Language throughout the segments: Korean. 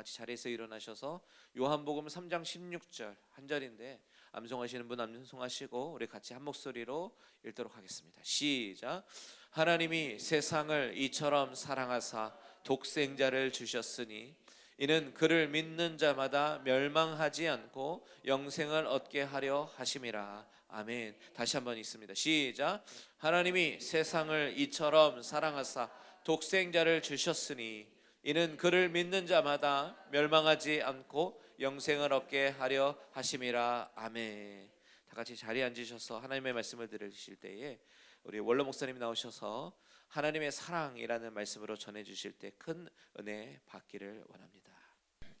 같이 자리에서 일어나셔서 요한복음 3장 16절 한 절인데 암송하시는 분 암송하시고 우리 같이 한 목소리로 읽도록 하겠습니다. 시작. 하나님이 세상을 이처럼 사랑하사 독생자를 주셨으니 이는 그를 믿는 자마다 멸망하지 않고 영생을 얻게 하려 하심이라. 아멘. 다시 한번 읽습니다. 시작. 하나님이 세상을 이처럼 사랑하사 독생자를 주셨으니 이는 그를 믿는 자마다 멸망하지 않고 영생을 얻게 하려 하심이라. 아멘. 다 같이 자리에 앉으셔서 하나님의 말씀을 들으실 때에 우리 원로 목사님 나오셔서 하나님의 사랑이라는 말씀으로 전해 주실 때 큰 은혜 받기를 원합니다.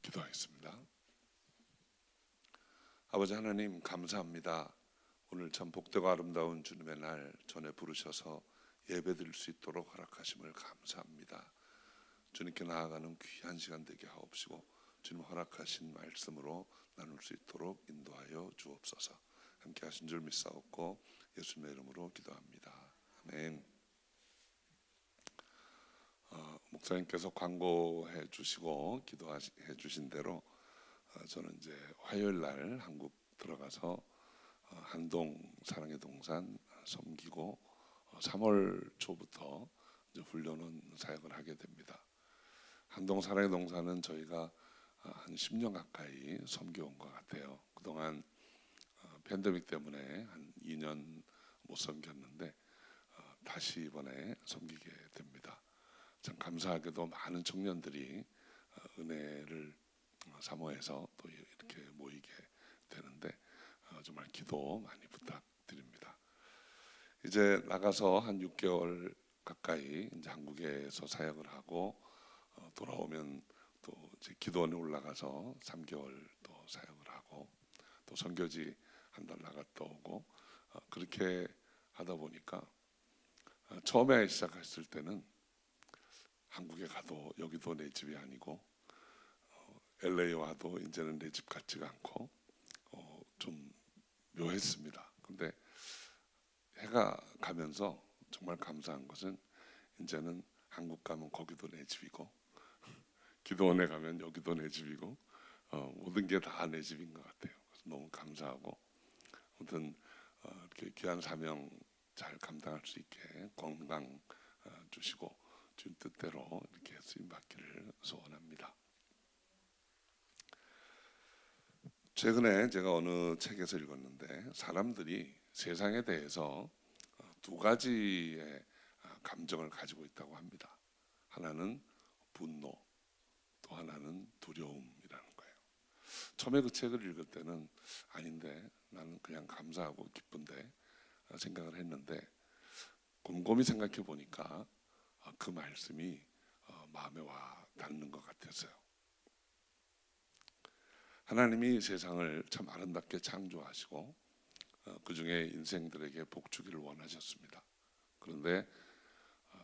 기도하겠습니다. 아버지 하나님 감사합니다. 오늘 참 복되고 아름다운 주님의 날 전에 부르셔서 예배드릴 수 있도록 허락하심을 감사합니다. 주님께 나아가는 귀한 시간 되게 하옵시고 주님 허락하신 말씀으로 나눌 수 있도록 인도하여 주옵소서. 함께 하신 줄 믿사옵고 예수님의 이름으로 기도합니다. 아멘. 목사님께서 광고해 주시고 기도해 주신 대로 저는 이제 화요일 날 한국 들어가서 한동 사랑의 동산 섬기고 3월 초부터 이제 훈련원 사역을 하게 됩니다. 한동 사랑의 동산은 저희가 한 10년 가까이 섬겨온 것 같아요. 그동안 팬데믹 때문에 한 2년 못 섬겼는데 다시 이번에 섬기게 됩니다. 참 감사하게도 많은 청년들이 은혜를 사모해서 또 이렇게 모이게 되는데 정말 기도 많이 부탁드립니다. 이제 나가서 한 6개월 가까이 이제 한국에서 사역을 하고 돌아오면 또 이제 기도원에 올라가서 3개월 또 사역을 하고 또 선교지 한 달 나갔다 오고 그렇게 하다 보니까 처음에 시작했을 때는 한국에 가도 여기도 내 집이 아니고 LA 와도 이제는 내 집 같지가 않고 좀 묘했습니다. 근데 해가 가면서 정말 감사한 것은 이제는 한국 가면 거기도 내 집이고 기도원에 가면 여기도 내 집이고 모든 게 다 내 집인 것 같아요. 그래서 너무 감사하고 아무튼 이렇게 귀한 사명 잘 감당할 수 있게 건강 주시고 주님 뜻대로 이렇게 쓰임 받기를 소원합니다. 최근에 제가 어느 책에서 읽었는데 사람들이 세상에 대해서 두 가지의 감정을 가지고 있다고 합니다. 하나는 분노, 또 하나는 두려움이라는 거예요. 처음에 그 책을 읽을 때는 아닌데 나는 그냥 감사하고 기쁜데 생각을 했는데 곰곰이 생각해 보니까 그 말씀이 마음에 와 닿는 것 같았어요. 하나님이 세상을 참 아름답게 창조하시고 그 중에 인생들에게 복 주기를 원하셨습니다. 그런데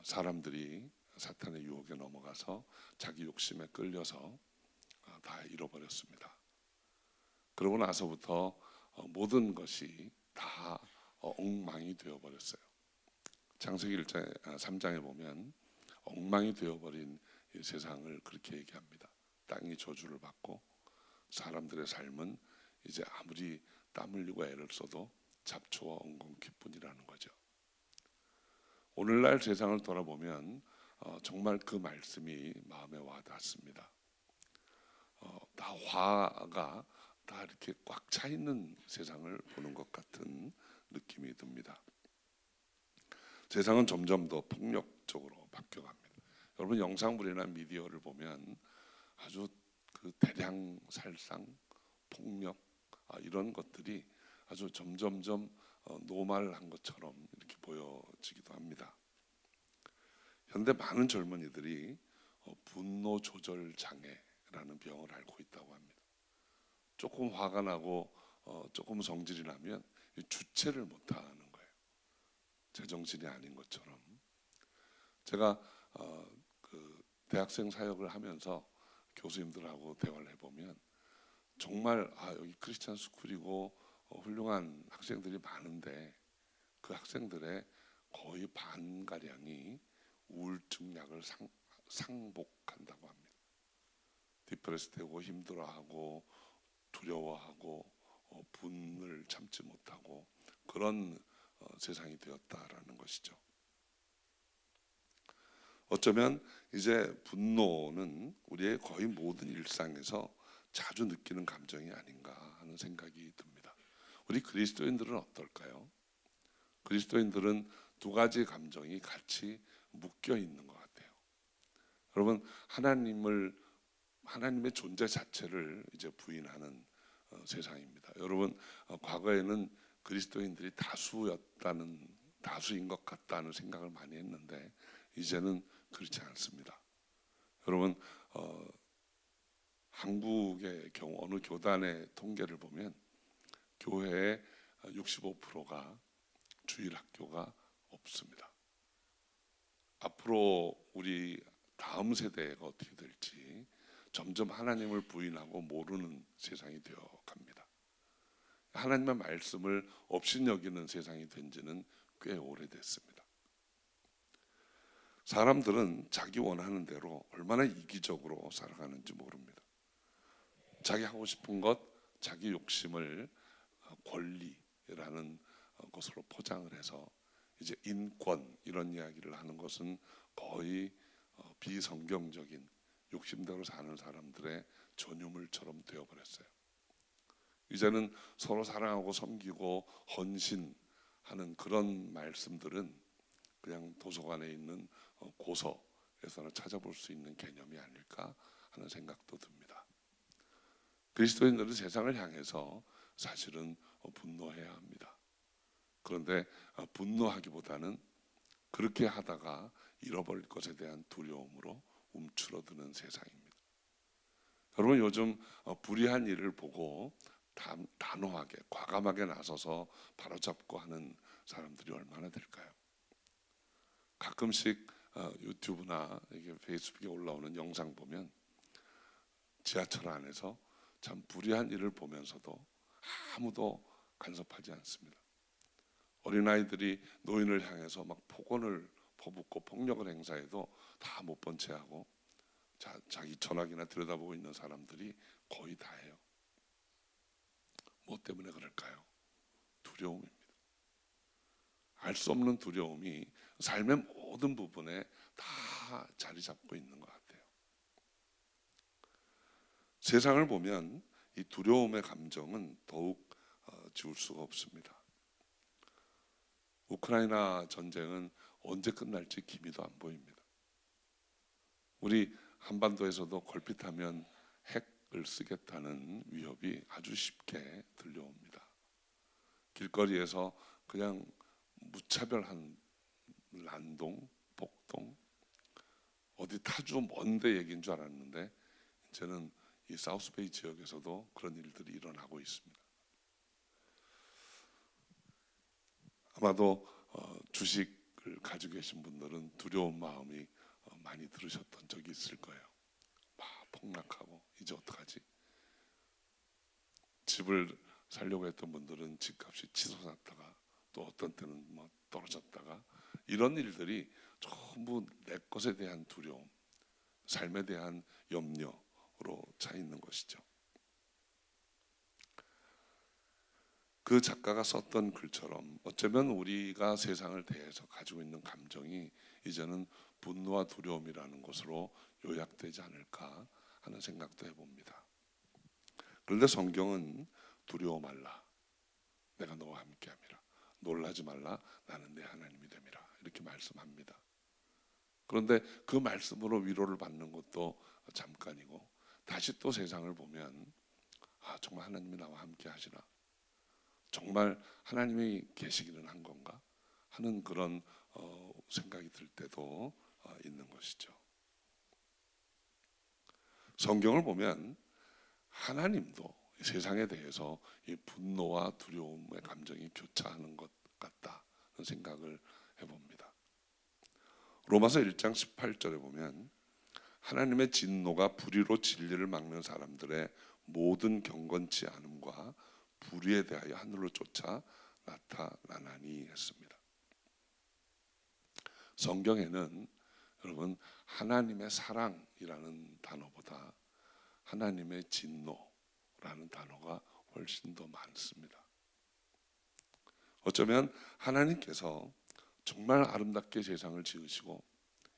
사람들이 사탄의 유혹에 넘어가서 자기 욕심에 끌려서 다 잃어버렸습니다. 그러고 나서부터 모든 것이 다 엉망이 되어버렸어요. 창세기 3장에 보면 엉망이 되어버린 이 세상을 그렇게 얘기합니다. 땅이 저주를 받고 사람들의 삶은 이제 아무리 땀 흘리고 애를 써도 잡초와 엉겅퀴뿐이라는 거죠. 오늘날 세상을 돌아보면 정말 그 말씀이 마음에 와 닿습니다. 다 화가 다 이렇게 꽉 차 있는 세상을 보는 것 같은 느낌이 듭니다. 세상은 점점 더 폭력적으로 바뀌어갑니다. 여러분 영상물이나 미디어를 보면 아주 그 대량 살상, 폭력 이런 것들이 아주 점점점 노말한 것처럼 이렇게 보여지기도 합니다. 현대 많은 젊은이들이 분노 조절 장애라는 병을 앓고 있다고 합니다. 조금 화가 나고 조금 성질이 나면 주체를 못하는 거예요. 제정신이 아닌 것처럼. 제가 그 대학생 사역을 하면서 교수님들하고 대화를 해보면 정말 여기 크리스찬 스쿨이고 훌륭한 학생들이 많은데 그 학생들의 거의 반가량이 우울증 약을 상복한다고 합니다. 디프레스되고 힘들어하고 두려워하고 분을 참지 못하고 그런 세상이 되었다라는 것이죠. 어쩌면 이제 분노는 우리의 거의 모든 일상에서 자주 느끼는 감정이 아닌가 하는 생각이 듭니다. 우리 그리스도인들은 어떨까요? 그리스도인들은 두 가지 감정이 같이 묶여 있는 것 같아요. 여러분, 하나님의 존재 자체를 이제 부인하는 세상입니다. 여러분, 과거에는 그리스도인들이 다수인 것 같다는 생각을 많이 했는데 이제는 그렇지 않습니다. 여러분, 한국의 경우 어느 교단의 통계를 보면 교회의 65%가 주일 학교가 없습니다. 앞으로 우리 다음 세대가 어떻게 될지 점점 하나님을 부인하고 모르는 세상이 되어 갑니다. 하나님의 말씀을 업신여기는 세상이 된 지는 꽤 오래됐습니다. 사람들은 자기 원하는 대로 얼마나 이기적으로 살아가는지 모릅니다. 자기 하고 싶은 것, 자기 욕심을 권리라는 것으로 포장을 해서 이제 인권 이런 이야기를 하는 것은 거의 비성경적인 욕심대로 사는 사람들의 전유물처럼 되어버렸어요. 이제는 서로 사랑하고 섬기고 헌신하는 그런 말씀들은 그냥 도서관에 있는 고서에서나 찾아볼 수 있는 개념이 아닐까 하는 생각도 듭니다. 그리스도인들은 세상을 향해서 사실은 분노해야 합니다. 그런데 분노하기보다는 그렇게 하다가 잃어버릴 것에 대한 두려움으로 움츠러드는 세상입니다. 여러분, 요즘 불의한 일을 보고 단호하게 과감하게 나서서 바로잡고 하는 사람들이 얼마나 될까요? 가끔씩 유튜브나 이게 페이스북에 올라오는 영상 보면 지하철 안에서 참 불의한 일을 보면서도 아무도 간섭하지 않습니다. 어린아이들이 노인을 향해서 막 폭언을 퍼붓고 폭력을 행사해도 다 못 본 채 하고 자기 전화기나 들여다보고 있는 사람들이 거의 다예요. 뭐 때문에 그럴까요? 두려움입니다. 알 수 없는 두려움이 삶의 모든 부분에 다 자리 잡고 있는 것 같아요. 세상을 보면 이 두려움의 감정은 더욱 지울 수가 없습니다. 우크라이나 전쟁은 언제 끝날지 기미도 안 보입니다. 우리 한반도에서도 걸핏하면 핵을 쓰겠다는 위협이 아주 쉽게 들려옵니다. 길거리에서 그냥 무차별한 난동, 폭동, 어디 타주 먼데 얘기인 줄 알았는데 이제는 이 사우스베이 지역에서도 그런 일들이 일어나고 있습니다. 아마도 주식을 가지고 계신 분들은 두려운 마음이 많이 들으셨던 적이 있을 거예요. 막 폭락하고 이제 어떡하지? 집을 살려고 했던 분들은 집값이 치솟았다가 또 어떤 때는 뭐 떨어졌다가 이런 일들이 전부 내 것에 대한 두려움, 삶에 대한 염려로 차 있는 것이죠. 그 작가가 썼던 글처럼 어쩌면 우리가 세상을 대해서 가지고 있는 감정이 이제는 분노와 두려움이라는 것으로 요약되지 않을까 하는 생각도 해봅니다. 그런데 성경은 두려워 말라, 내가 너와 함께함이라, 놀라지 말라, 나는 내 하나님이 됨이라 이렇게 말씀합니다. 그런데 그 말씀으로 위로를 받는 것도 잠깐이고 다시 또 세상을 보면 정말 하나님이 나와 함께 하시나, 정말 하나님이 계시기는 한 건가 하는 그런 생각이 들 때도 있는 것이죠. 성경을 보면 하나님도 세상에 대해서 이 분노와 두려움의 감정이 교차하는 것 같다는 생각을 해봅니다. 로마서 1장 18절에 보면 하나님의 진노가 불의로 진리를 막는 사람들의 모든 경건치 않음과 불의에 대하여 하늘로 쫓아 나타나나니 했습니다. 성경에는 여러분 하나님의 사랑이라는 단어보다 하나님의 진노라는 단어가 훨씬 더 많습니다. 어쩌면 하나님께서 정말 아름답게 세상을 지으시고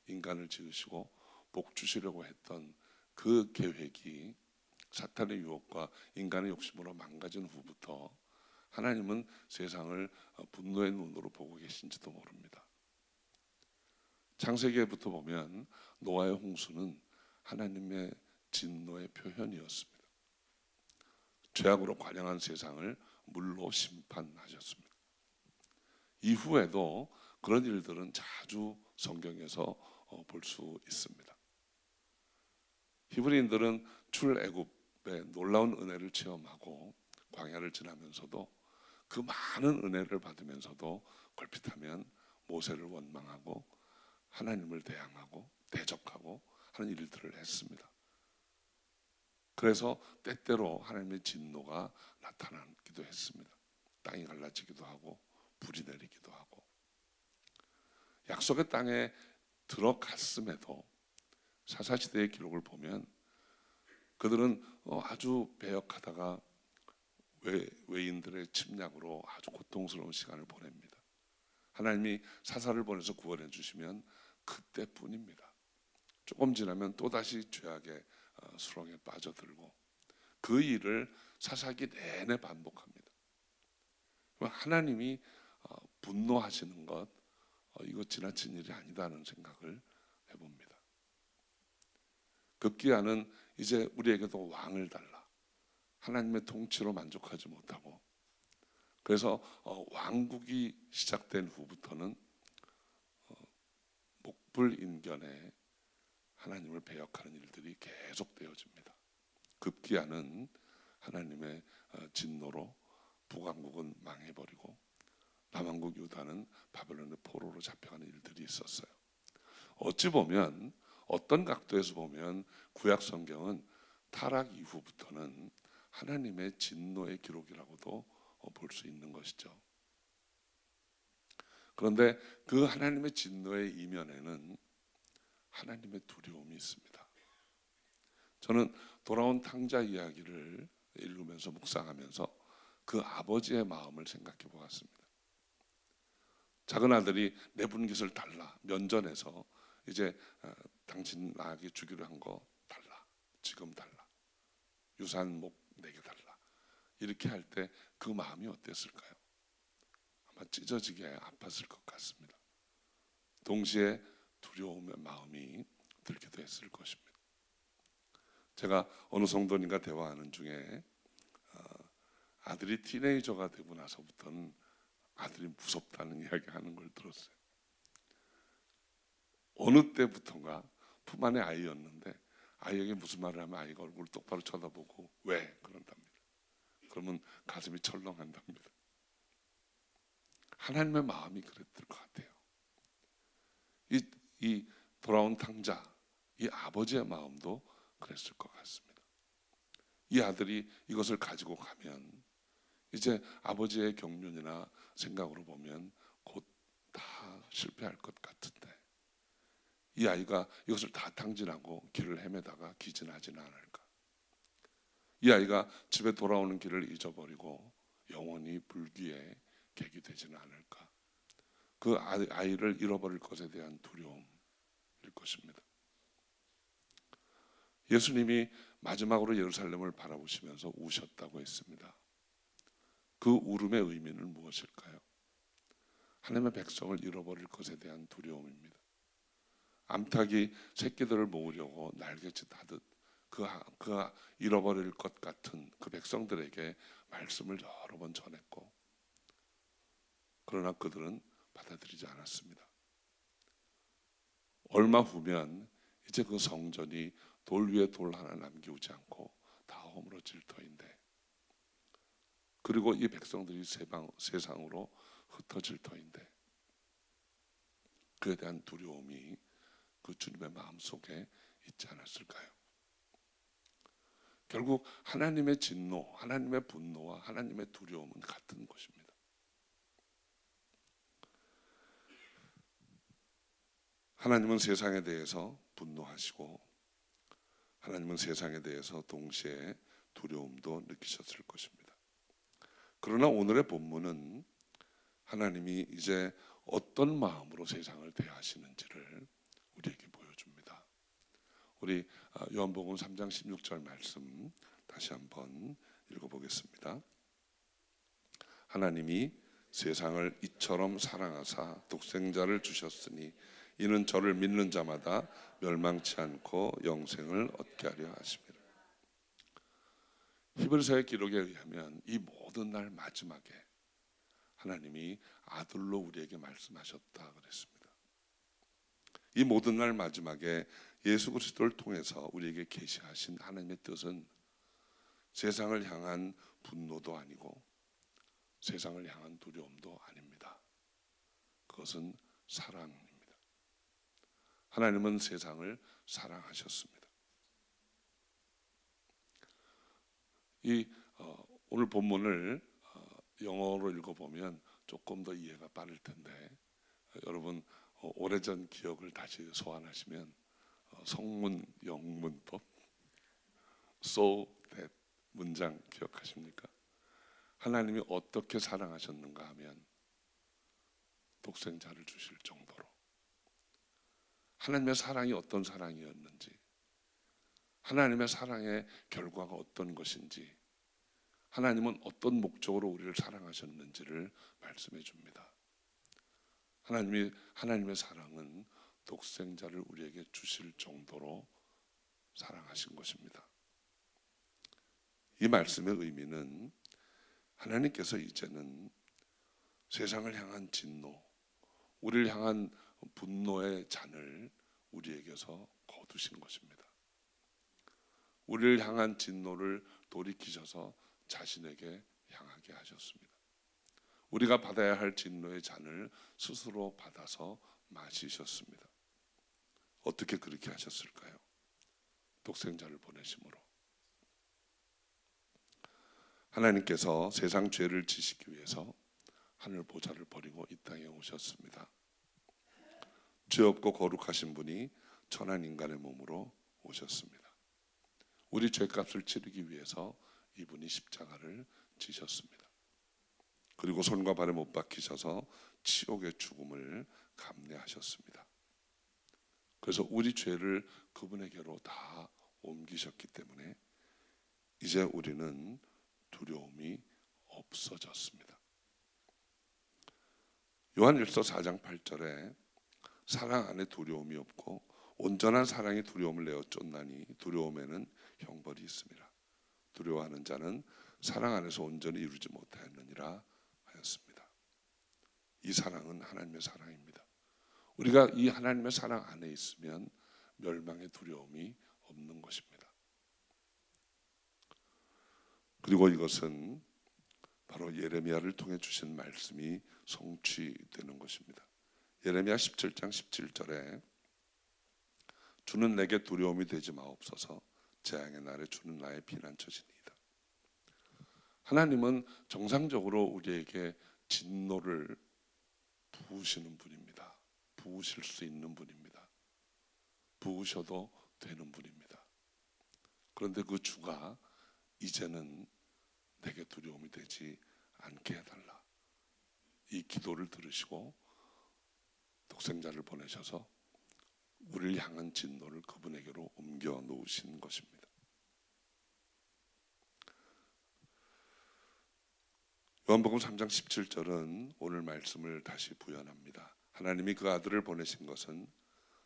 인간을 지으시고 복 주시려고 했던 그 계획이 사탄의 유혹과 인간의 욕심으로 망가진 후부터 하나님은 세상을 분노의 눈으로 보고 계신지도 모릅니다. 창세기부터 보면 노아의 홍수는 하나님의 진노의 표현이었습니다. 죄악으로 관영한 세상을 물로 심판하셨습니다. 이후에도 그런 일들은 자주 성경에서 볼 수 있습니다. 히브리인들은 출애굽의 놀라운 은혜를 체험하고 광야를 지나면서도 그 많은 은혜를 받으면서도 걸핏하면 모세를 원망하고 하나님을 대항하고 대적하고 하는 일들을 했습니다. 그래서 때때로 하나님의 진노가 나타나기도 했습니다. 땅이 갈라지기도 하고 불이 내리기도 하고. 약속의 땅에 들어갔음에도 사사시대의 기록을 보면 그들은 아주 배역하다가 외인들의 침략으로 아주 고통스러운 시간을 보냅니다. 하나님이 사사를 보내서 구원해 주시면 그때뿐입니다. 조금 지나면 또다시 죄악의 수렁에 빠져들고 그 일을 사사기 내내 반복합니다. 하나님이 분노하시는 것 이거 지나친 일이 아니다는 생각을 해봅니다. 급기야는 이제 우리에게도 왕을 달라. 하나님의 통치로 만족하지 못하고 그래서 왕국이 시작된 후부터는 목불인견에 하나님을 배역하는 일들이 계속되어집니다. 급기야는 하나님의 진노로 북왕국은 망해버리고 남왕국 유다는 바벨론의 포로로 잡혀가는 일들이 있었어요. 어찌 보면 어떤 각도에서 보면 구약 성경은 타락 이후부터는 하나님의 진노의 기록이라고도 볼 수 있는 것이죠. 그런데 그 하나님의 진노의 이면에는 하나님의 두려움이 있습니다. 저는 돌아온 탕자 이야기를 읽으면서 묵상하면서 그 아버지의 마음을 생각해 보았습니다. 작은 아들이 내 분깃을 달라 면전에서 이제 당신 나에게 주기로 한 거 달라, 지금 달라, 유산목 내게 달라 이렇게 할 때 그 마음이 어땠을까요? 아마 찢어지게 아팠을 것 같습니다. 동시에 두려움의 마음이 들기도 했을 것입니다. 제가 어느 성도님과 대화하는 중에 아들이 티네이저가 되고 나서부터는 아들이 무섭다는 이야기하는 걸 들었어요. 어느 때부턴가 품 안에 아이였는데 아이에게 무슨 말을 하면 아이가 얼굴을 똑바로 쳐다보고 왜? 그런답니다. 그러면 가슴이 철렁한답니다. 하나님의 마음이 그랬을 것 같아요. 이 돌아온 탕자, 이 아버지의 마음도 그랬을 것 같습니다. 이 아들이 이것을 가지고 가면 이제 아버지의 경륜이나 생각으로 보면 곧 다 실패할 것 같은데 이 아이가 이것을 다 탕진하고 길을 헤매다가 기진하지는 않을까? 이 아이가 집에 돌아오는 길을 잊어버리고 영원히 불귀의 객이 되지는 않을까? 그 아이를 잃어버릴 것에 대한 두려움일 것입니다. 예수님이 마지막으로 예루살렘을 바라보시면서 우셨다고 했습니다. 그 울음의 의미는 무엇일까요? 하나님의 백성을 잃어버릴 것에 대한 두려움입니다. 암탉이 새끼들을 모으려고 날갯짓 하듯 그 잃어버릴 것 같은 그 백성들에게 말씀을 여러 번 전했고 그러나 그들은 받아들이지 않았습니다. 얼마 후면 이제 그 성전이 돌 위에 돌 하나 남기우지 않고 다 허물어질 터인데 그리고 이 백성들이 세상으로 흩어질 터인데 그에 대한 두려움이 그 주님의 마음속에 있지 않았을까요? 결국 하나님의 진노, 하나님의 분노와 하나님의 두려움은 같은 것입니다. 하나님은 세상에 대해서 분노하시고 하나님은 세상에 대해서 동시에 두려움도 느끼셨을 것입니다. 그러나 오늘의 본문은 하나님이 이제 어떤 마음으로 세상을 대하시는지를 우리에게 보여줍니다. 우리 요한복음 3장 16절 말씀 다시 한번 읽어보겠습니다. 하나님이 세상을 이처럼 사랑하사 독생자를 주셨으니 이는 저를 믿는 자마다 멸망치 않고 영생을 얻게 하려 하심이라. 히브리서의 기록에 의하면 이 모든 날 마지막에 하나님이 아들로 우리에게 말씀하셨다 그랬습니다. 이 모든 날 마지막에 예수 그리스도를 통해서 우리에게 계시하신 하나님의 뜻은 세상을 향한 분노도 아니고 세상을 향한 두려움도 아닙니다. 그것은 사랑입니다. 하나님은 세상을 사랑하셨습니다. 오늘 본문을 영어로 읽어보면 조금 더 이해가 빠를 텐데 여러분 오래전 기억을 다시 소환하시면 성문 영문법 so that 문장 기억하십니까? 하나님이 어떻게 사랑하셨는가 하면 독생자를 주실 정도로 하나님의 사랑이 어떤 사랑이었는지 하나님의 사랑의 결과가 어떤 것인지 하나님은 어떤 목적으로 우리를 사랑하셨는지를 말씀해 줍니다. 하나님의 사랑은 독생자를 우리에게 주실 정도로 사랑하신 것입니다. 이 말씀의 의미는 하나님께서 이제는 세상을 향한 진노, 우리를 향한 분노의 잔을 우리에게서 거두신 것입니다. 우리를 향한 진노를 돌이키셔서 자신에게 향하게 하셨습니다. 우리가 받아야 할 진노의 잔을 스스로 받아서 마시셨습니다. 어떻게 그렇게 하셨을까요? 독생자를 보내심으로. 하나님께서 세상 죄를 지시기 위해서 하늘 보좌를 버리고 이 땅에 오셨습니다. 죄 없고 거룩하신 분이 천한 인간의 몸으로 오셨습니다. 우리 죄값을 치르기 위해서 이분이 십자가를 지셨습니다. 그리고 손과 발에 못 박히셔서 치욕의 죽음을 감내하셨습니다. 그래서 우리 죄를 그분에게로 다 옮기셨기 때문에 이제 우리는 두려움이 없어졌습니다. 요한일서 4장 8절에 사랑 안에 두려움이 없고 온전한 사랑이 두려움을 내어 쫓나니 두려움에는 형벌이 있습니다. 두려워하는 자는 사랑 안에서 온전히 이루지 못하였느니라 하였습니다. 이 사랑은 하나님의 사랑입니다. 우리가 이 하나님의 사랑 안에 있으면 멸망의 두려움이 없는 것입니다. 그리고 이것은 바로 예레미야를 통해 주신 말씀이 성취되는 것입니다. 예레미야 17장 17절에 주는 내게 두려움이 되지 마옵소서 재앙의 날에 주는 나의 피난처시니이다. 하나님은 정상적으로 우리에게 진노를 부으시는 분입니다. 부으실 수 있는 분입니다. 부으셔도 되는 분입니다. 그런데 그 주가 이제는 내게 두려움이 되지 않게 해달라. 이 기도를 들으시고 독생자를 보내셔서 우리를 향한 진노를 그분에게로 옮겨 놓으신 것입니다. 요한복음 3장 17절은 오늘 말씀을 다시 부연합니다. 하나님이 그 아들을 보내신 것은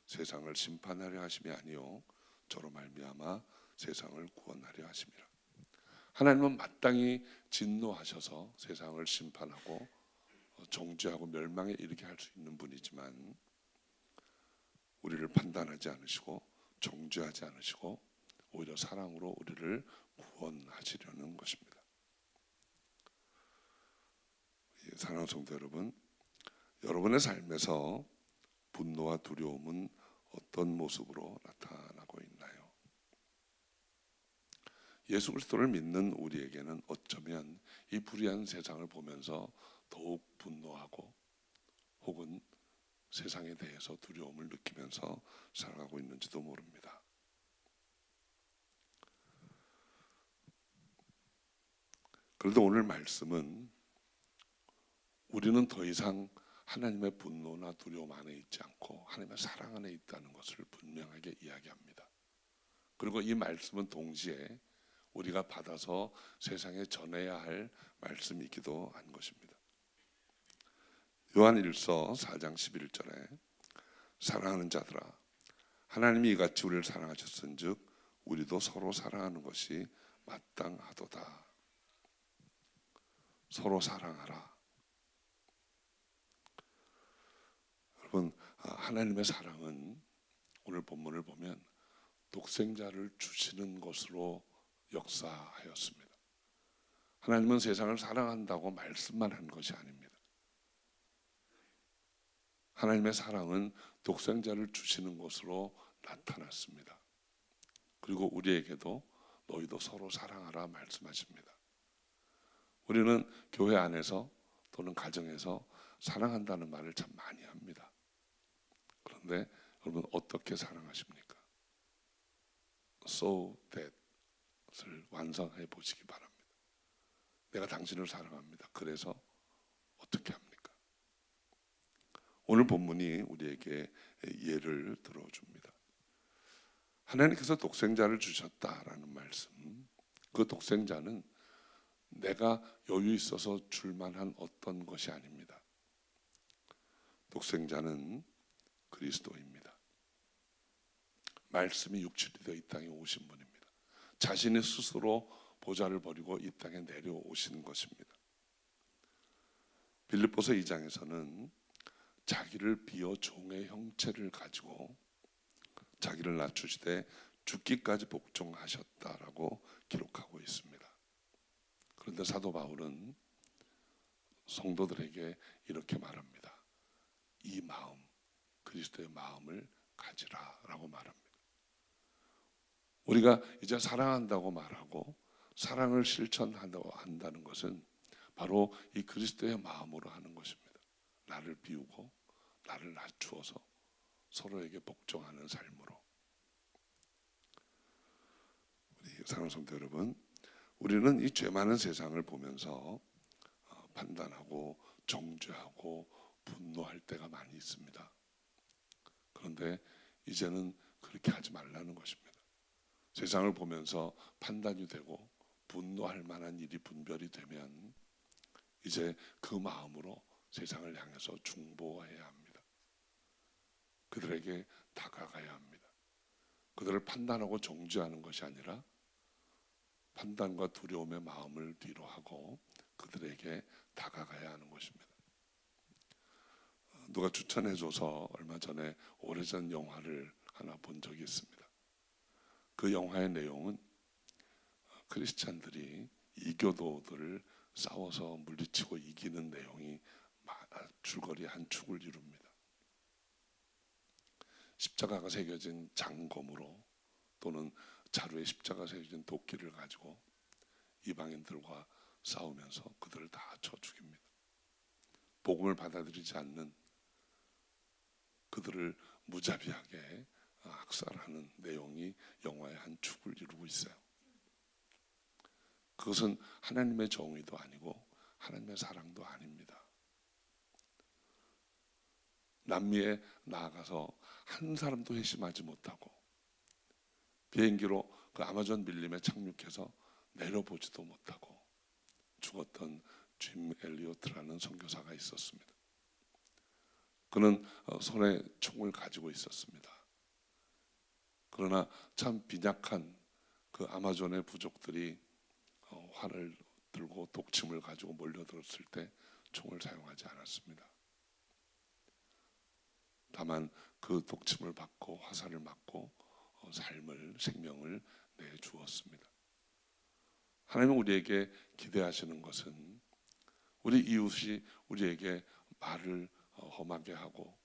세상을 심판하려 하심이 아니요 저로 말미암아 세상을 구원하려 하심이라. 하나님은 마땅히 진노하셔서 세상을 심판하고 정죄하고 멸망에 이르게 할 수 있는 분이지만 우리를 판단하지 않으시고 정죄하지 않으시고 오히려 사랑으로 우리를 구원하시려는 것입니다. 사랑하는 성도 여러분, 여러분의 삶에서 분노와 두려움은 어떤 모습으로 나타나고 있나요? 예수 그리스도를 믿는 우리에게는 어쩌면 이 불의한 세상을 보면서 더욱 분노하고 혹은 세상에 대해서 두려움을 느끼면서 살아가고 있는지도 모릅니다. 그런데 오늘 말씀은 우리는 더 이상 하나님의 분노나 두려움 안에 있지 않고 하나님의 사랑 안에 있다는 것을 분명하게 이야기합니다. 그리고 이 말씀은 동시에 우리가 받아서 세상에 전해야 할 말씀이기도 한 것입니다. 요한일서 4장 11절에 사랑하는 자들아 하나님이 이같이 우리를 사랑하셨은즉 우리도 서로 사랑하는 것이 마땅하도다. 서로 사랑하라. 여러분, 하나님의 사랑은 오늘 본문을 보면 독생자를 주시는 것으로 역사하였습니다. 하나님은 세상을 사랑한다고 말씀만 한 것이 아닙니다. 하나님의 사랑은 독생자를 주시는 것으로 나타났습니다. 그리고 우리에게도 너희도 서로 사랑하라 말씀하십니다. 우리는 교회 안에서 또는 가정에서 사랑한다는 말을 참 많이 합니다. 그런데 여러분 어떻게 사랑하십니까? So that을 완성해 보시기 바랍니다. 내가 당신을 사랑합니다. 그래서 어떻게 합니까? 오늘 본문이 우리에게 예를 들어줍니다. 하나님께서 독생자를 주셨다라는 말씀, 그 독생자는 내가 여유 있어서 줄 만한 어떤 것이 아닙니다. 독생자는 그리스도입니다. 말씀이 육체이 되어 이 땅에 오신 분입니다. 자신이 스스로 보좌를 버리고 이 땅에 내려오신 것입니다. 빌립보서 2장에서는 자기를 비어 종의 형체를 가지고 자기를 낮추시되 죽기까지 복종하셨다라고 기록하고 있습니다. 그런데 사도 바울은 성도들에게 이렇게 말합니다. 이 마음, 그리스도의 마음을 가지라라고 말합니다. 우리가 이제 사랑한다고 말하고 사랑을 실천한다고 한다는 것은 바로 이 그리스도의 마음으로 하는 것입니다. 나를 비우고 나를 낮추어서 서로에게 복종하는 삶으로. 우리 사랑하는 성도 여러분, 우리는 이 죄 많은 세상을 보면서 판단하고 정죄하고 분노할 때가 많이 있습니다. 그런데 이제는 그렇게 하지 말라는 것입니다. 세상을 보면서 판단이 되고 분노할 만한 일이 분별이 되면 이제 그 마음으로 세상을 향해서 중보해야 합니다. 그들에게 다가가야 합니다. 그들을 판단하고 정죄하는 것이 아니라 판단과 두려움의 마음을 뒤로 하고 그들에게 다가가야 하는 것입니다. 누가 추천해줘서 얼마 전에 오래전 영화를 하나 본 적이 있습니다. 그 영화의 내용은 크리스찬들이 이교도들을 싸워서 물리치고 이기는 내용이 줄거리 한 축을 이룹니다. 십자가가 새겨진 장검으로 또는 자루에 십자가 새겨진 도끼를 가지고 이방인들과 싸우면서 그들을 다 쳐 죽입니다. 복음을 받아들이지 않는 그들을 무자비하게 학살하는 내용이 영화의 한 축을 이루고 있어요. 그것은 하나님의 정의도 아니고 하나님의 사랑도 아닙니다. 남미에 나아가서 한 사람도 회심하지 못하고 비행기로 그 아마존 밀림에 착륙해서 내려보지도 못하고 죽었던 짐 엘리오트라는 선교사가 있었습니다. 그는 손에 총을 가지고 있었습니다. 그러나 참 빈약한 그 아마존의 부족들이 활을 들고 독침을 가지고 몰려들었을 때 총을 사용하지 않았습니다. 다만 그 독침을 받고 화살을 맞고 생명을 내주었습니다. 하나님은 우리에게 기대하시는 것은 우리 이웃이 우리에게 말을 험하게 하고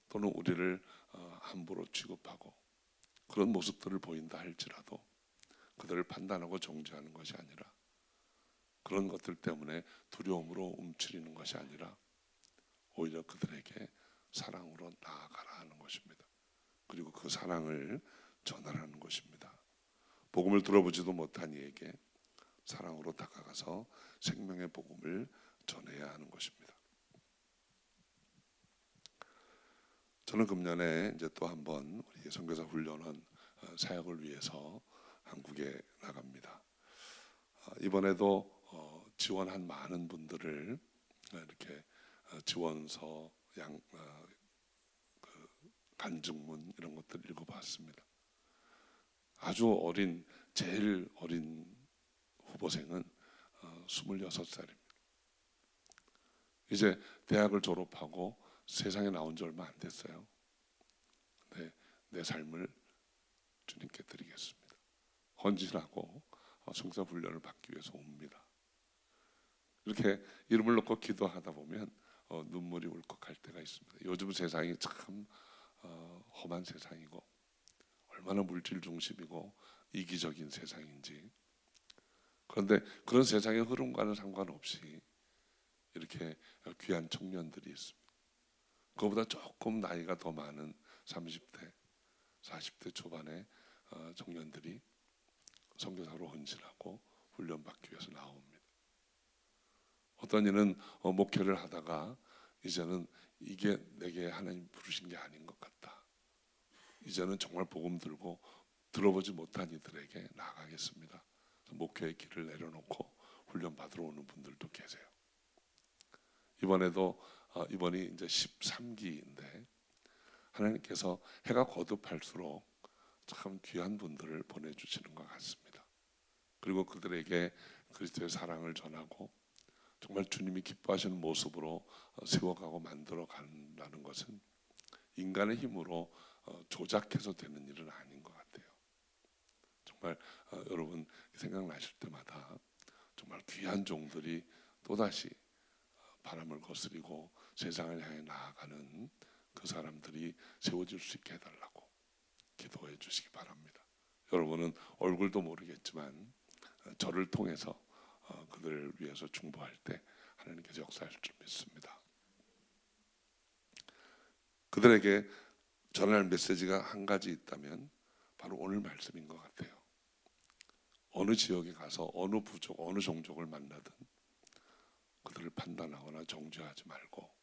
또는 우리를 함부로 취급하고 그런 모습들을 보인다 할지라도 그들을 판단하고 정죄하는 것이 아니라 그런 것들 때문에 두려움으로 움츠리는 것이 아니라 오히려 그들에게 사랑으로 나아가라 하는 것입니다. 그리고 그 사랑을 전하라는 것입니다. 복음을 들어보지도 못한 이에게 사랑으로 다가가서 생명의 복음을 전해야 하는 것입니다. 저는 금년에 이제 또 한번 우리 선교사 훈련원 사역을 위해서 한국에 나갑니다. 이번에도 지원한 많은 분들을 이렇게 지원서, 간증문 이런 것들 읽어봤습니다. 아주 어린, 제일 어린 후보생은 26살입니다. 이제 대학을 졸업하고 세상에 나온 지 얼마 안 됐어요. 네, 내 삶을 주님께 드리겠습니다. 헌신하고 성사 훈련을 받기 위해서 옵니다. 이렇게 이름을 놓고 기도하다 보면 눈물이 울컥할 때가 있습니다. 요즘 세상이 참 험한 세상이고 얼마나 물질 중심이고 이기적인 세상인지. 그런데 그런 세상의 흐름과는 상관없이 이렇게 귀한 청년들이 있습니다. 그거보다 조금 나이가 더 많은 30대, 40대 초반의 청년들이 선교사로 헌신하고 훈련받기 위해서 나옵니다. 어떤 이는 목회를 하다가 이제는 이게 내게 하나님 부르신 게 아닌 것 같다. 이제는 정말 복음 들고 들어보지 못한 이들에게 나아가겠습니다. 목회의 길을 내려놓고 훈련 받으러 오는 분들도 계세요. 이번이 이제 13기인데 하나님께서 해가 거듭할수록 참 귀한 분들을 보내주시는 것 같습니다. 그리고 그들에게 그리스도의 사랑을 전하고 정말 주님이 기뻐하시는 모습으로 세워가고 만들어 간다는 것은 인간의 힘으로 조작해서 되는 일은 아닌 것 같아요. 정말 여러분 생각나실 때마다 정말 귀한 종들이 또다시 바람을 거스리고 세상을 향해 나아가는 그 사람들이 세워질 수 있게 해달라고 기도해 주시기 바랍니다. 여러분은 얼굴도 모르겠지만 저를 통해서 그들을 위해서 중보할 때 하나님께서 역사하실 줄 믿습니다. 그들에게 전할 메시지가 한 가지 있다면 바로 오늘 말씀인 것 같아요. 어느 지역에 가서 어느 부족, 어느 종족을 만나든 그들을 판단하거나 정죄하지 말고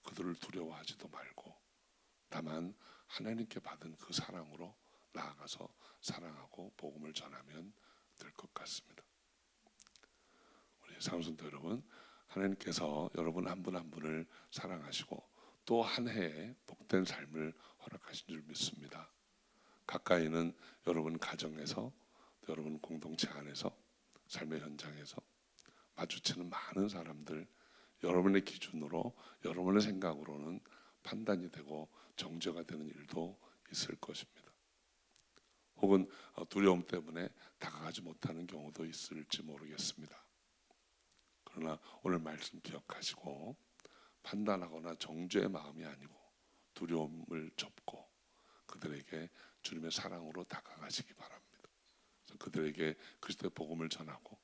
그들을 두려워하지도 말고 다만 하나님께 받은 그 사랑으로 나아가서 사랑하고 복음을 전하면 될 것 같습니다. 우리 사랑성도 여러분, 하나님께서 여러분 한 분 한 분을 사랑하시고 또 한 해의 복된 삶을 허락하신 줄 믿습니다. 가까이는 여러분 가정에서, 여러분 공동체 안에서, 삶의 현장에서 마주치는 많은 사람들, 여러분의 기준으로, 여러분의 생각으로는 판단이 되고 정죄가 되는 일도 있을 것입니다. 혹은 두려움 때문에 다가가지 못하는 경우도 있을지 모르겠습니다. 그러나 오늘 말씀 기억하시고 판단하거나 정죄의 마음이 아니고 두려움을 접고 그들에게 주님의 사랑으로 다가가시기 바랍니다. 그래서 그들에게 그리스도의 복음을 전하고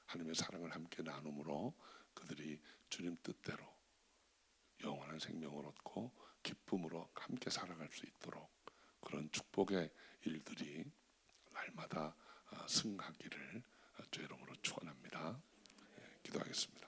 하나님의 사랑을 함께 나눔으로 그들이 주님 뜻대로 영원한 생명을 얻고 기쁨으로 함께 살아갈 수 있도록 그런 축복의 일들이 날마다 승하기를 주 이름으로 축원합니다. 기도하겠습니다.